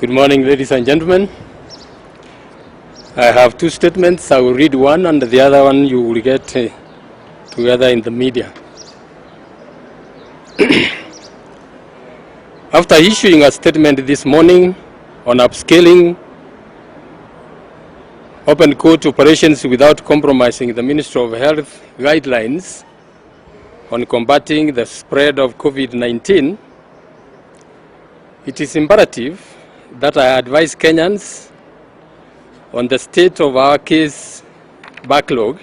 Good morning, ladies and gentlemen. I have two statements. I will read one, and the other one you will get together in the media. After issuing a statement this morning on upscaling open court operations without compromising the Ministry of Health guidelines on combating the spread of COVID-19, it is imperative that I advise Kenyans on the state of our case backlog,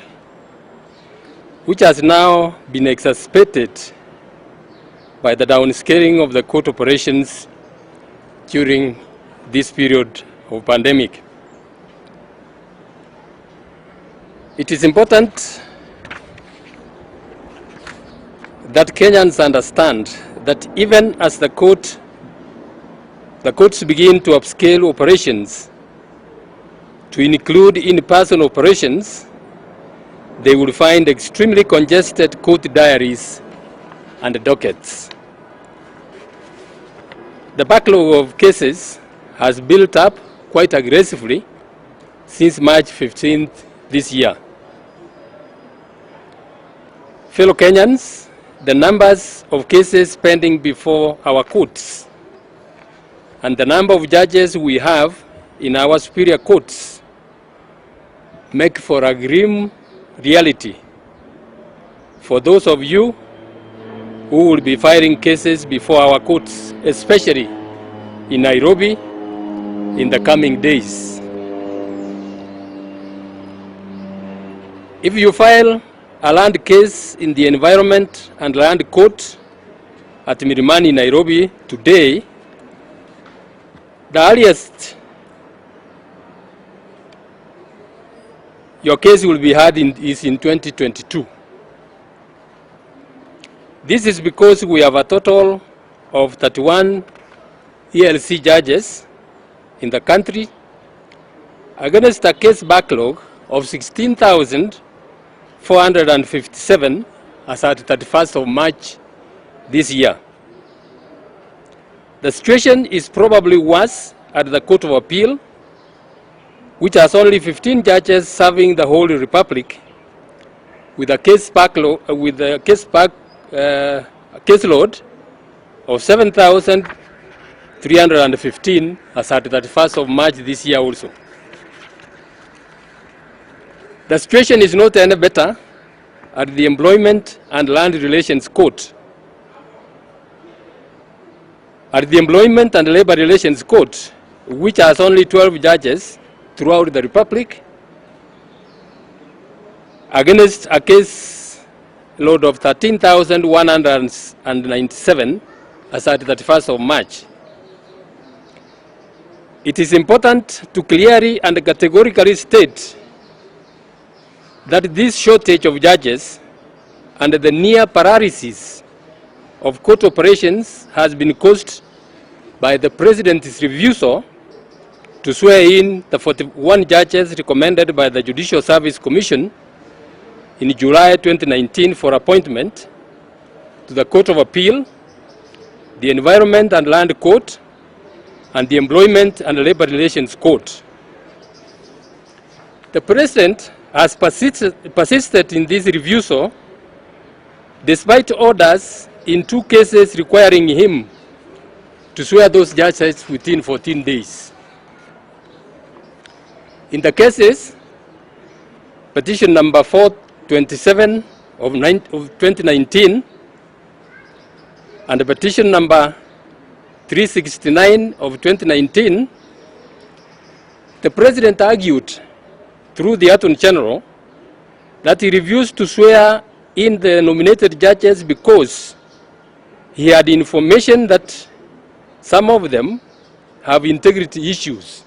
which has now been exacerbated by the downscaling of the court operations during this period of pandemic. It is important that Kenyans understand that even as the courts begin to upscale operations to include in-person operations, they will find extremely congested court diaries and dockets. The backlog of cases has built up quite aggressively since March 15th this year. Fellow Kenyans, the numbers of cases pending before our courts and the number of judges we have in our superior courts make for a grim reality for those of you who will be filing cases before our courts, especially in Nairobi, in the coming days. If you file a land case in the Environment and Land Court at Milimani, Nairobi today, the earliest your case will be heard is in 2022. This is because we have a total of 31 ELC judges in the country against a case backlog of 16,457 as at 31st of March this year. The situation is probably worse at the Court of Appeal, which has only 15 judges serving the whole republic, with a caseload of 7,315 as at 31st of March this year also. The situation is not any better at the Employment and Land Relations Court. At the Employment and Labor Relations Court, which has only 12 judges throughout the Republic, against a case load of 13,197 as at 31st of March. It is important to clearly and categorically state that this shortage of judges and the near paralysis of court operations has been caused by the President's refusal to swear in the 41 judges recommended by the Judicial Service Commission in July 2019 for appointment to the Court of Appeal, the Environment and Land Court, and the Employment and Labor Relations Court. The President has persisted in this refusal despite orders in 2 cases requiring him to swear those judges within 14 days. In the cases, petition number 427 of 2019 and petition number 369 of 2019, the President argued through the Attorney General that he refused to swear in the nominated judges because he had information that some of them have integrity issues.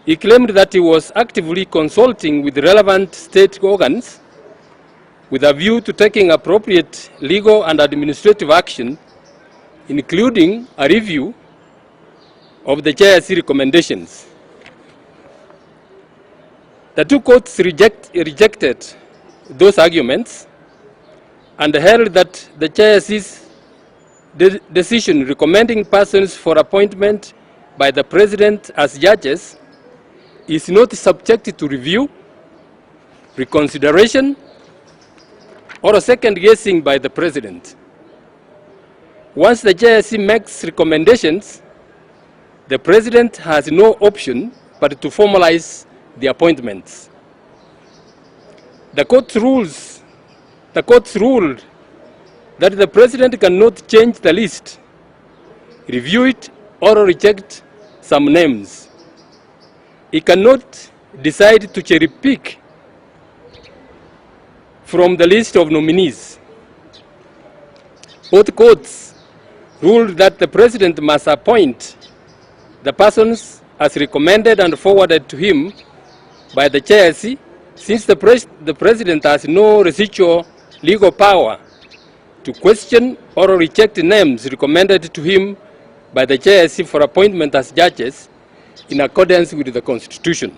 He claimed that he was actively consulting with relevant state organs with a view to taking appropriate legal and administrative action, including a review of the JSC recommendations. The 2 courts rejected those arguments and held that the JSC's decision recommending persons for appointment by the President as judges is not subject to review, reconsideration, or a second guessing by the President. Once the JSC makes recommendations, the President has no option but to formalize the appointments. The court ruled that the President cannot change the list, review it, or reject some names. He cannot decide to cherry-pick from the list of nominees. Both courts ruled that the President must appoint the persons as recommended and forwarded to him by the JSC, since the President has no residual legal power to question or reject names recommended to him by the JSC for appointment as judges in accordance with the Constitution.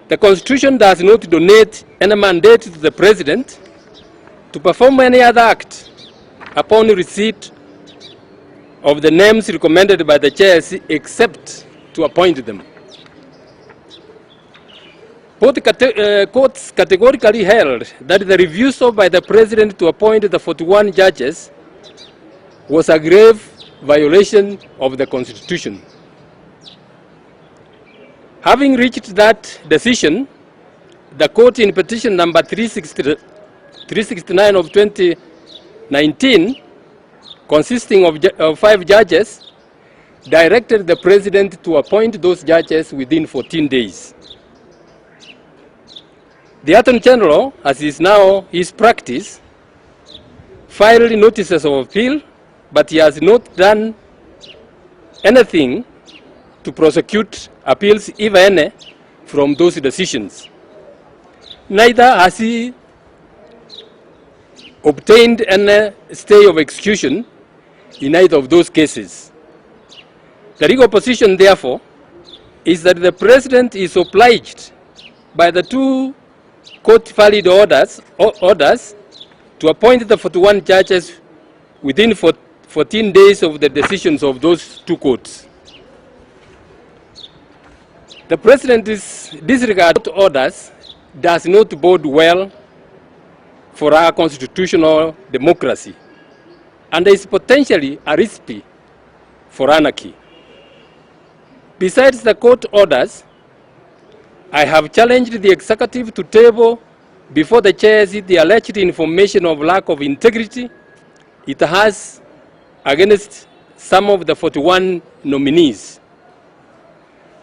The Constitution does not donate any mandate to the President to perform any other act upon receipt of the names recommended by the JSC except to appoint them. Both courts categorically held that the refusal by the President to appoint the 41 judges was a grave violation of the Constitution. Having reached that decision, the court in petition number 369 of 2019, consisting of 5 judges, directed the President to appoint those judges within 14 days. The Attorney General, as is now his practice, filed notices of appeal, but he has not done anything to prosecute appeals, if any, from those decisions. Neither has he obtained any stay of execution in either of those cases. The legal position, therefore, is that the President is obliged by the 2 court-valid orders to appoint the 41 judges within 14 days of the decisions of those 2 courts. The President's disregard of orders does not bode well for our constitutional democracy and is potentially a recipe for anarchy. Besides the court orders, I have challenged the executive to table before the JSC the alleged information of lack of integrity it has against some of the 41 nominees.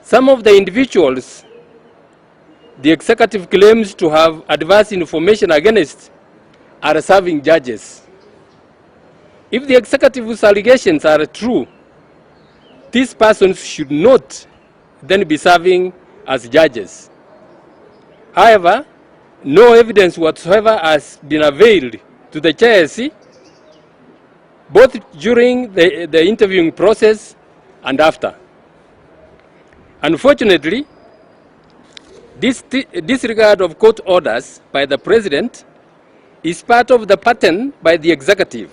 Some of the individuals the executive claims to have adverse information against are serving judges. If the executive's allegations are true, these persons should not then be serving as judges. However, no evidence whatsoever has been availed to the JSC, both during the interviewing process and after. Unfortunately, this disregard of court orders by the President is part of the pattern by the executive.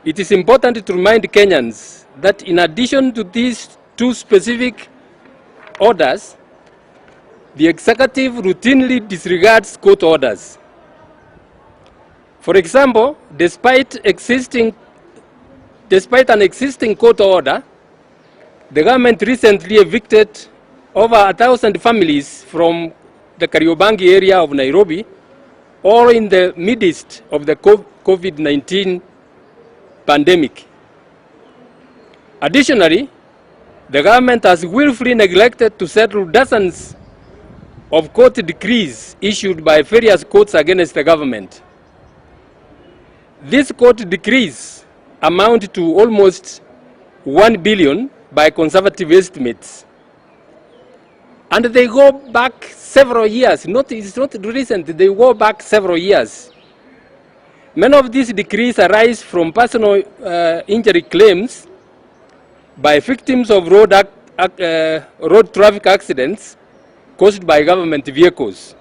It is important to remind Kenyans that in addition to these 2 specific orders, the executive routinely disregards court orders. For example, despite an existing court order, the government recently evicted over 1,000 families from the Kariobangi area of Nairobi, all in the midst of the COVID-19 pandemic. Additionally, the government has willfully neglected to settle dozens of court decrees issued by various courts against the government. These court decrees amount to almost 1 billion by conservative estimates. And they go back several years. It's not recent, they go back several years. Many of these decrees arise from personal injury claims by victims of road traffic accidents caused by government vehicles.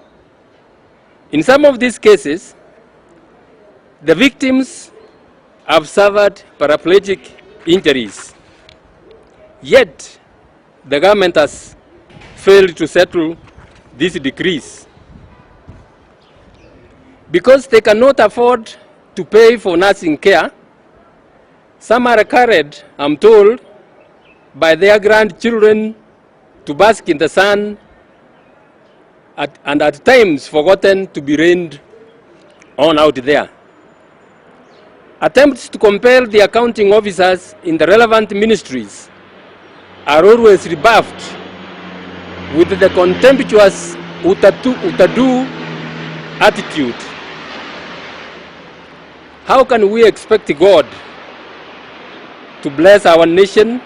In some of these cases, the victims have suffered paraplegic injuries. Yet, the government has failed to settle these decrees because they cannot afford to pay for nursing care. Some are carried, I'm told, by their grandchildren to bask in the sun and at times forgotten to be rained on out there. Attempts to compel the accounting officers in the relevant ministries are always rebuffed with the contemptuous utadu attitude. How can we expect God to bless our nation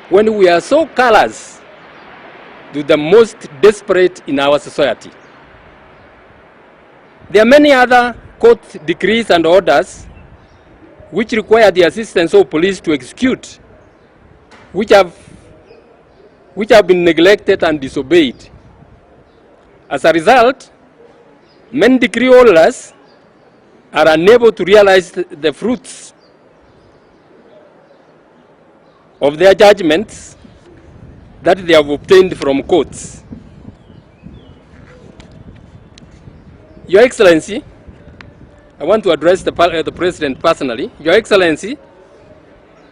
when we are so callous to the most desperate in our society? There are many other court decrees and orders which require the assistance of police to execute, which have been neglected and disobeyed. As a result, many decree holders are unable to realize the fruits of their judgments that they have obtained from courts. Your Excellency, I want to address the President personally. Your Excellency,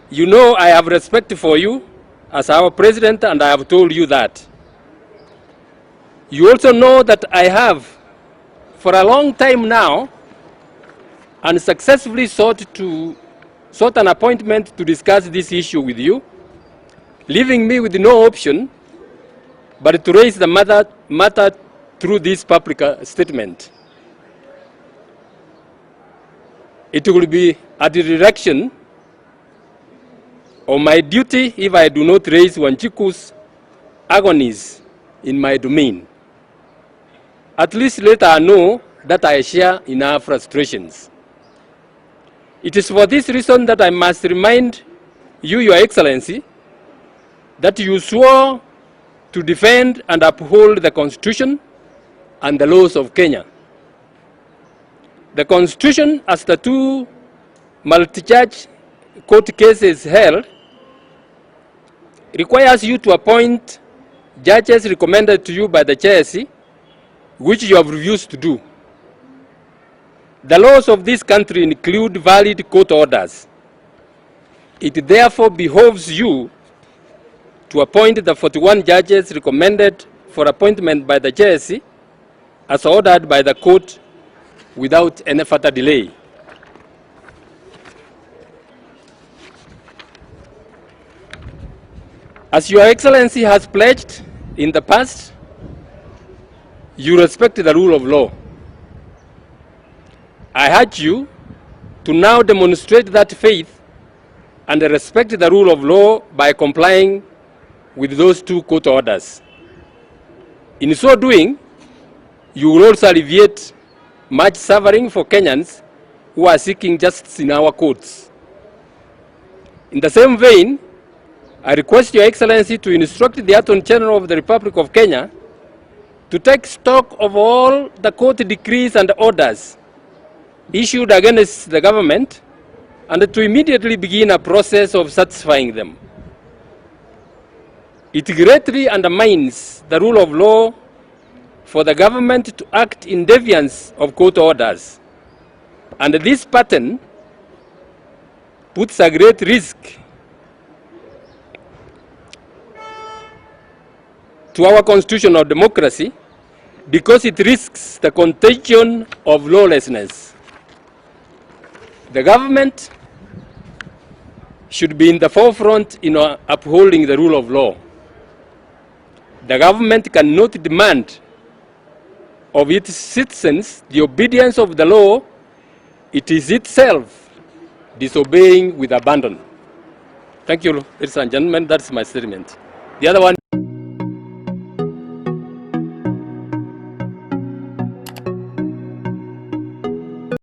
you know I have respect for you as our President, and I have told you that. You also know that I have, for a long time now, unsuccessfully sought an appointment to discuss this issue with you, leaving me with no option but to raise the matter through this public statement. It will be at the direction of my duty if I do not raise Wanjiku's agonies in my domain. At least let her know that I share in her frustrations. It is for this reason that I must remind you, Your Excellency, that you swore to defend and uphold the Constitution and the laws of Kenya. The Constitution, as the two multi-judge court cases held, requires you to appoint judges recommended to you by the JSC, which you have refused to do. The laws of this country include valid court orders. It therefore behoves you to appoint the 41 judges recommended for appointment by the JSC as ordered by the court without any further delay. As Your Excellency has pledged in the past, you respect the rule of law. I urge you to now demonstrate that faith and respect the rule of law by complying with those two court orders. In so doing, you will also alleviate much suffering for Kenyans who are seeking justice in our courts. In the same vein, I request Your Excellency to instruct the Attorney General of the Republic of Kenya to take stock of all the court decrees and orders issued against the government and to immediately begin a process of satisfying them. It greatly undermines the rule of law for the government to act in defiance of court orders. And this pattern puts a great risk to our constitutional democracy because it risks the contagion of lawlessness. The government should be in the forefront in upholding the rule of law. The government cannot demand of its citizens the obedience of the law it is itself disobeying with abandon. Thank you, ladies and gentlemen. That's my statement. The other one.